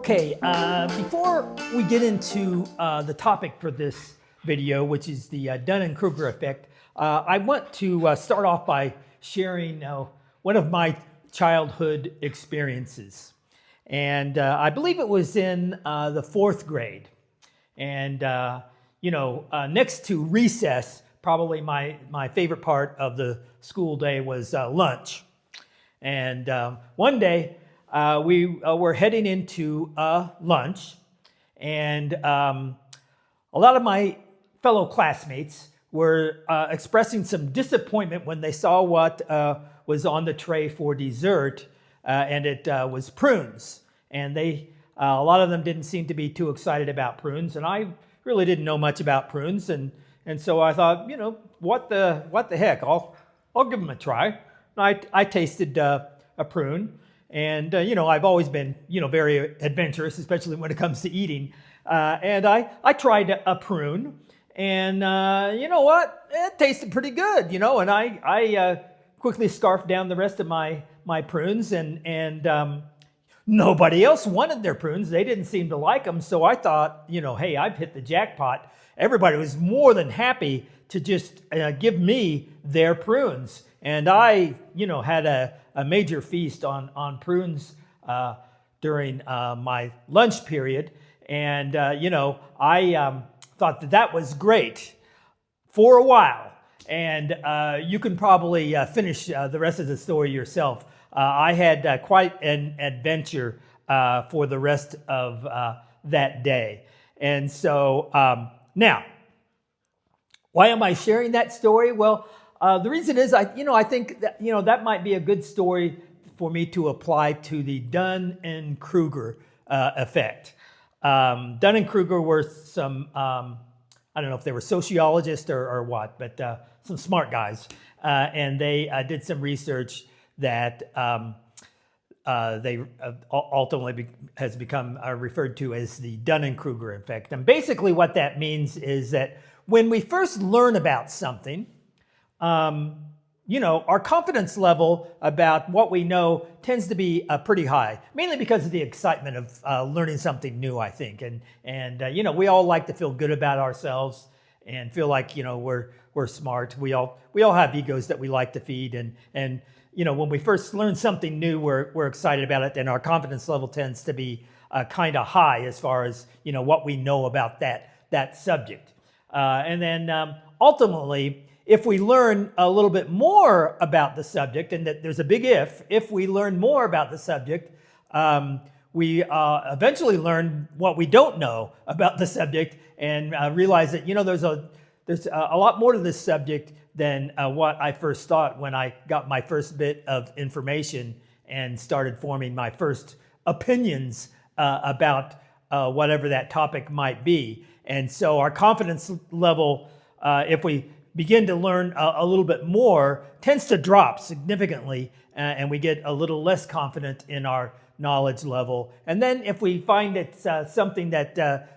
Okay, before we get into the topic for this video, which is the Dunning Kruger Effect, I want to start off by sharing one of my childhood experiences. And I believe it was in the 4th grade. And, next to recess, probably my favorite part of the school day was lunch. And one day, we were heading into lunch, and a lot of my fellow classmates were expressing some disappointment when they saw what was on the tray for dessert, and it was prunes. And a lot of them didn't seem to be too excited about prunes, and I really didn't know much about prunes, and so I thought, what the heck? I'll give them a try. I tasted a prune. And, I've always been, very adventurous, especially when it comes to eating. And I tried a prune, and you know what? It tasted pretty good, and I quickly scarfed down the rest of my prunes, and nobody else wanted their prunes. They didn't seem to like them. So I thought, hey, I've hit the jackpot. Everybody was more than happy to just give me their prunes. And I, had a major feast on prunes during my lunch period. And, I thought that was great for a while. And you can probably finish the rest of the story yourself. I had quite an adventure for the rest of that day. And so now, why am I sharing that story? Well, the reason is, I think that, that might be a good story for me to apply to the Dunning Kruger effect. Dunning Kruger were some, I don't know if they were sociologists or what, but some smart guys. And they did some research that they ultimately has become referred to as the Dunning Kruger effect. And basically what that means is that when we first learn about something, our confidence level about what we know tends to be pretty high, mainly because of the excitement of learning something new, I think. And we all like to feel good about ourselves and feel like, we're smart. We all have egos that we like to feed. And when we first learn something new, we're excited about it, and our confidence level tends to be kind of high as far as, what we know about that subject. And then ultimately, if we learn a little bit more about the subject, and that there's a big if we learn more about the subject, we eventually learn what we don't know about the subject and realize that, there's a lot more to this subject than what I first thought when I got my first bit of information and started forming my first opinions about whatever that topic might be. And so our confidence level, if we begin to learn a little bit more, tends to drop significantly, and we get a little less confident in our knowledge level. And then if we find it's something that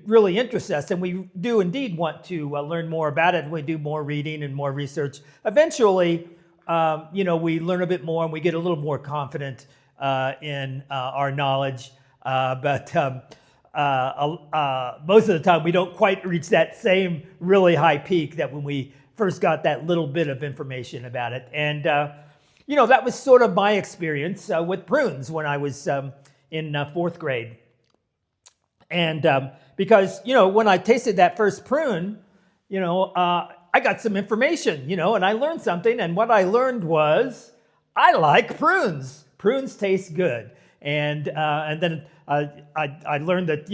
really interests us, and we do indeed want to learn more about it, and we do more reading and more research, eventually, we learn a bit more and we get a little more confident in our knowledge. But most of the time we don't quite reach that same really high peak that when we first got that little bit of information about it. And, that was sort of my experience with prunes when I was in 4th grade. And because, when I tasted that first prune, I got some information, and I learned something. And what I learned was I like prunes. Prunes taste good. And then I learned that,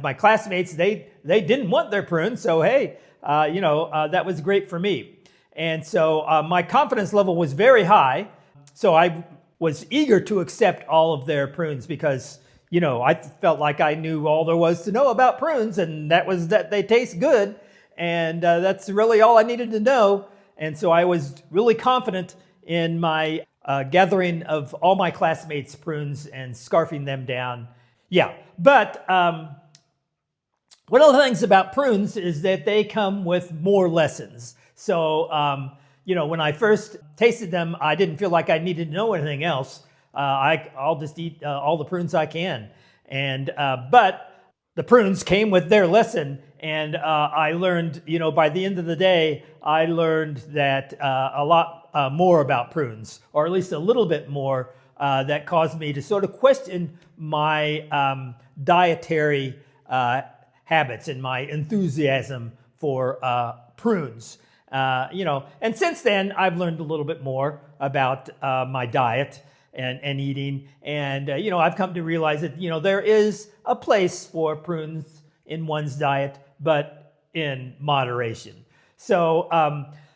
my classmates, they didn't want their prunes. So, hey, that was great for me. And so my confidence level was very high. So I was eager to accept all of their prunes because, I felt like I knew all there was to know about prunes, and that was that they taste good. And that's really all I needed to know. And so I was really confident in my gathering of all my classmates' prunes and scarfing them down. Yeah, but one of the things about prunes is that they come with more lessons. So, when I first tasted them, I didn't feel like I needed to know anything else. I'll just eat all the prunes I can. And but the prunes came with their lesson, and I learned, by the end of the day, I learned that a lot more about prunes, or at least a little bit more, that caused me to sort of question my dietary habits and my enthusiasm for prunes. And since then, I've learned a little bit more about my diet and eating. And, I've come to realize that, there is a place for prunes in one's diet, but in moderation. So,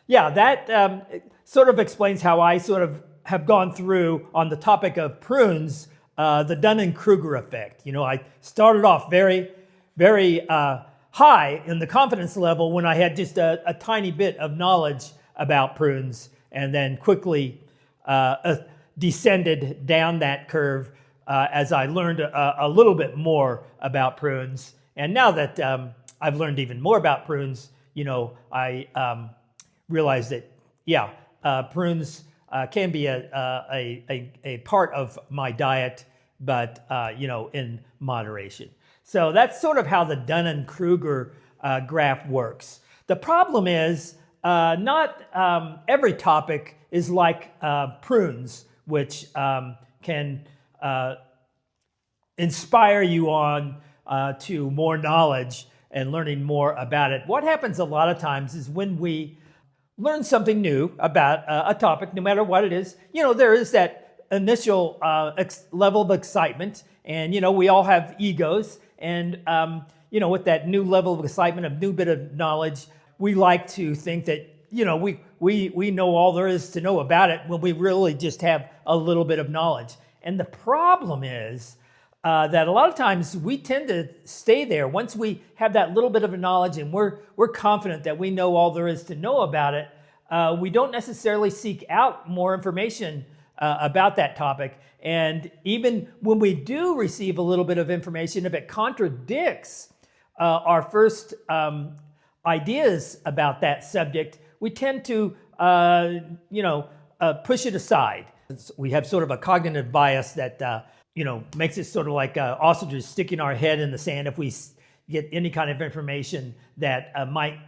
that sort of explains how I sort of have gone through on the topic of prunes, the Dunning Kruger effect. I started off very, very high in the confidence level when I had just a tiny bit of knowledge about prunes, and then quickly descended down that curve as I learned a little bit more about prunes. And now that I've learned even more about prunes, I realize that, prunes can be a part of my diet, but, in moderation. So that's sort of how the Dunning Kruger graph works. The problem is not every topic is like prunes, which can inspire you on to more knowledge and learning more about it. What happens a lot of times is when we learn something new about a topic, no matter what it is, there is that initial level of excitement, and, we all have egos. And, with that new level of excitement, a new bit of knowledge, we like to think that, we know all there is to know about it when we really just have a little bit of knowledge. And the problem is that a lot of times we tend to stay there. Once we have that little bit of a knowledge and we're confident that we know all there is to know about it, we don't necessarily seek out more information about that topic. And even when we do receive a little bit of information, if it contradicts our first ideas about that subject, we tend to, push it aside. We have sort of a cognitive bias that, makes it sort of like ostriches sticking our head in the sand if we get any kind of information that might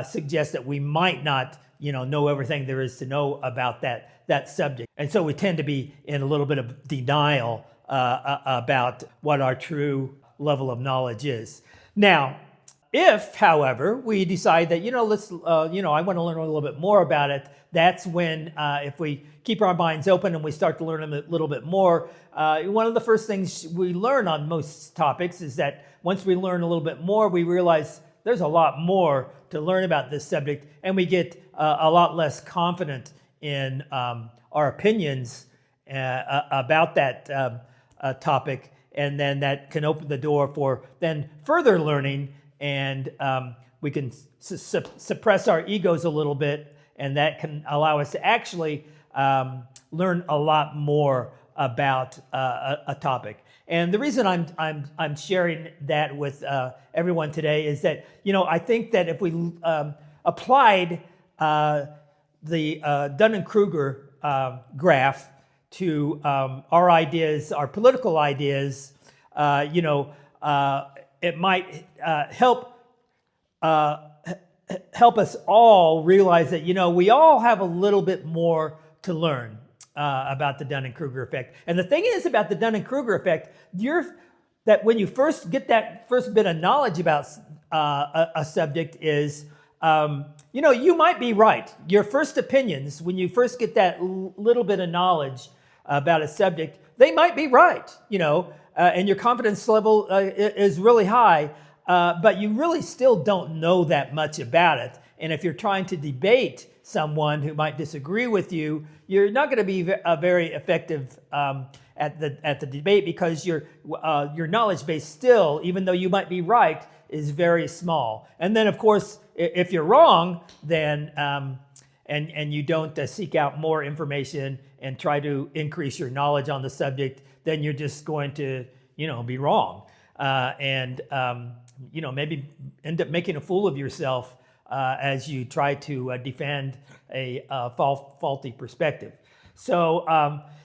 suggest that we might not, know everything there is to know about that subject. And so we tend to be in a little bit of denial about what our true level of knowledge is. Now, if, however, we decide that, I want to learn a little bit more about it, that's when, if we keep our minds open and we start to learn a little bit more, one of the first things we learn on most topics is that once we learn a little bit more, we realize there's a lot more to learn about this subject, and we get a lot less confident in our opinions about that topic, and then that can open the door for then further learning, and we can suppress our egos a little bit, and that can allow us to actually learn a lot more about a topic. And the reason I'm sharing that with everyone today is that, I think that if we applied the Dunning-Kruger graph to our ideas, our political ideas, it might help us all realize that, we all have a little bit more to learn about the Dunning-Kruger effect. And the thing is about the Dunning-Kruger effect, that when you first get that first bit of knowledge about a subject is, you might be right. Your first opinions, when you first get that little bit of knowledge about a subject, they might be right, and your confidence level is really high, but you really still don't know that much about it. And if you're trying to debate someone who might disagree with you, you're not going to be very effective at the debate, because your knowledge base still, even though you might be right, is very small. And then, of course, if you're wrong, then and you don't seek out more information and try to increase your knowledge on the subject, then you're just going to, be wrong, and maybe end up making a fool of yourself as you try to defend a faulty perspective. So,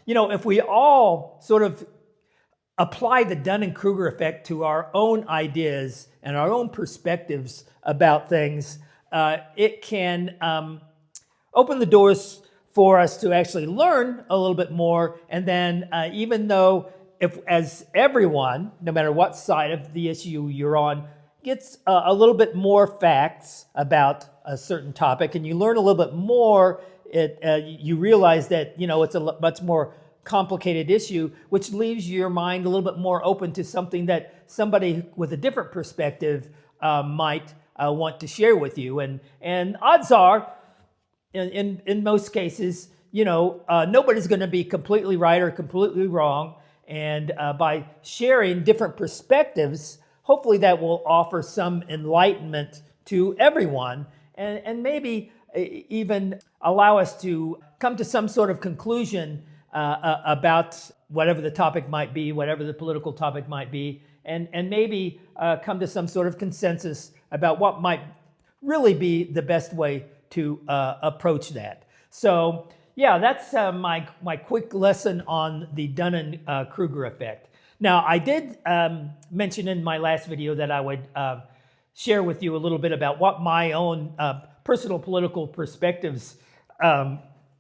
if we all sort of apply the Dunning Kruger effect to our own ideas and our own perspectives about things, it can open the doors for us to actually learn a little bit more. And then even though as everyone, no matter what side of the issue you're on, gets a little bit more facts about a certain topic, and you learn a little bit more, you realize that it's a much more complicated issue, which leaves your mind a little bit more open to something that somebody with a different perspective might want to share with you. And odds are, in most cases, nobody's going to be completely right or completely wrong. And by sharing different perspectives, hopefully that will offer some enlightenment to everyone, and maybe even allow us to come to some sort of conclusion about whatever the topic might be, whatever the political topic might be, and maybe come to some sort of consensus about what might really be the best way to approach that. So yeah, that's my quick lesson on the Dunning Kruger effect. Now, I did mention in my last video that I would share with you a little bit about what my own personal political perspectives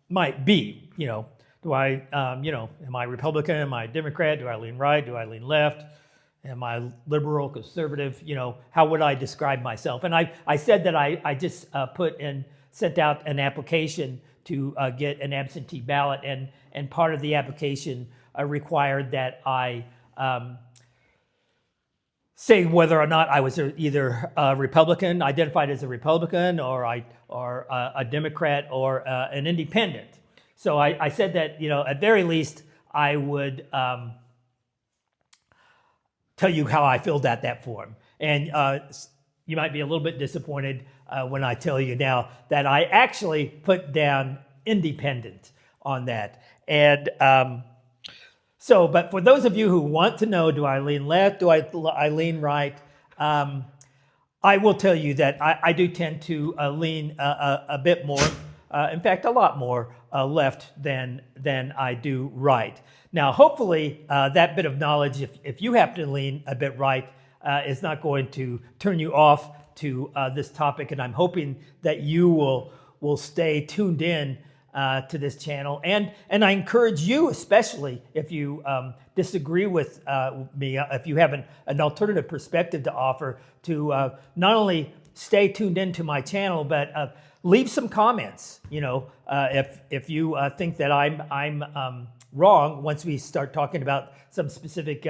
might be. Do I, am I Republican? Am I Democrat? Do I lean right? Do I lean left? Am I liberal, conservative? How would I describe myself? And I said that I just sent out an application to get an absentee ballot, and part of the application required that I say whether or not I was either a Republican, identified as a Republican, or a Democrat, or an independent. So I said that, at very least, I would tell you how I filled out that form. And you might be a little bit disappointed when I tell you now that I actually put down independent on that. And but for those of you who want to know, do I lean left, do I lean right, I will tell you that I do tend to lean a bit more, in fact, a lot more left than I do right. Now, hopefully, that bit of knowledge, if you happen to lean a bit right, is not going to turn you off to this topic, and I'm hoping that you will stay tuned in to this channel. And I encourage you, especially if you disagree with me, if you have an alternative perspective to offer, to not only stay tuned into my channel, but leave some comments. If you think that I'm wrong, once we start talking about some specific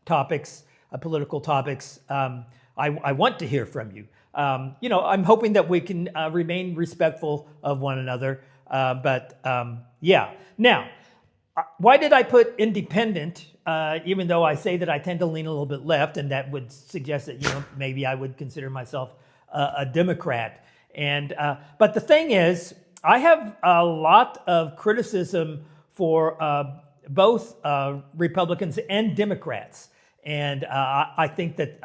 topics, political topics, I want to hear from you. I'm hoping that we can remain respectful of one another. Yeah. Now, why did I put independent, even though I say that I tend to lean a little bit left, and that would suggest that, maybe I would consider myself a Democrat. But the thing is, I have a lot of criticism for both Republicans and Democrats. And I think that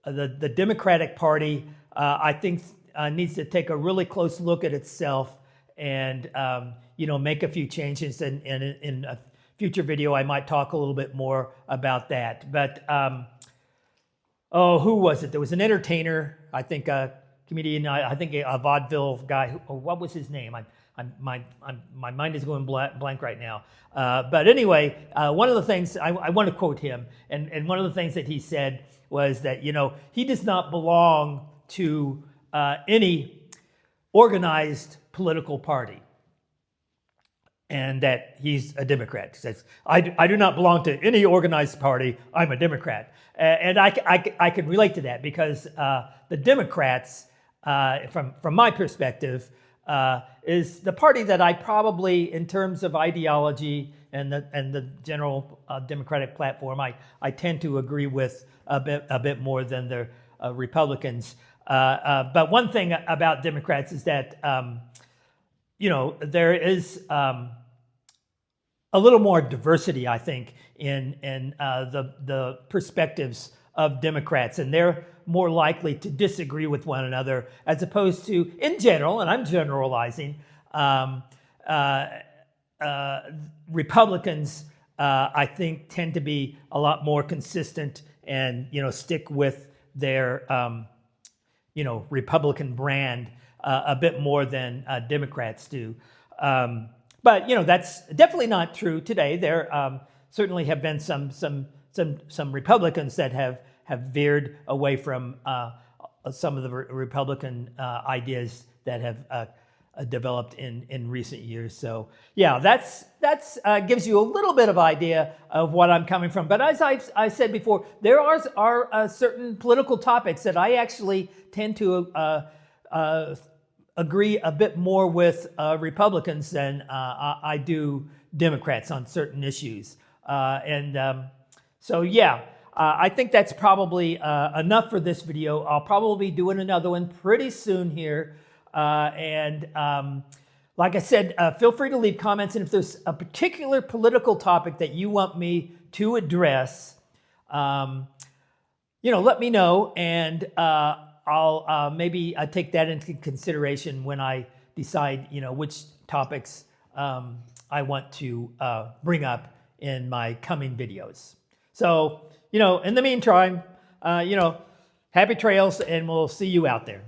the Democratic Party, I think, needs to take a really close look at itself and make a few changes. And in a future video, I might talk a little bit more about that. But who was it? There was an entertainer, I think a comedian, I think a vaudeville guy. What was his name? My mind is going blank right now. But anyway, one of the things I want to quote him, and one of the things that he said was that he does not belong to any organized political party, and that he's a Democrat. He says, I do not belong to any organized party, I'm a Democrat. And I can relate to that, because the Democrats, from my perspective, is the party that I probably, in terms of ideology and the general Democratic platform, I tend to agree with a bit more than the Republicans. But one thing about Democrats is that there is a little more diversity, I think, in the perspectives of Democrats, and they're more likely to disagree with one another, as opposed to, in general, and I'm generalizing, Republicans I think tend to be a lot more consistent and, stick with their, Republican brand a bit more than Democrats do. But that's definitely not true today. There certainly have been some Republicans that have veered away from some of the Republican ideas that have developed in recent years. So yeah, that's gives you a little bit of idea of what I'm coming from. But as I said before, there are certain political topics that I actually tend to agree a bit more with Republicans than I do Democrats on certain issues. So yeah, I think that's probably enough for this video. I'll probably be doing another one pretty soon here. Like I said, feel free to leave comments. And if there's a particular political topic that you want me to address, let me know. And I'll maybe take that into consideration when I decide, which topics I want to bring up in my coming videos. So, in the meantime, happy trails, and we'll see you out there.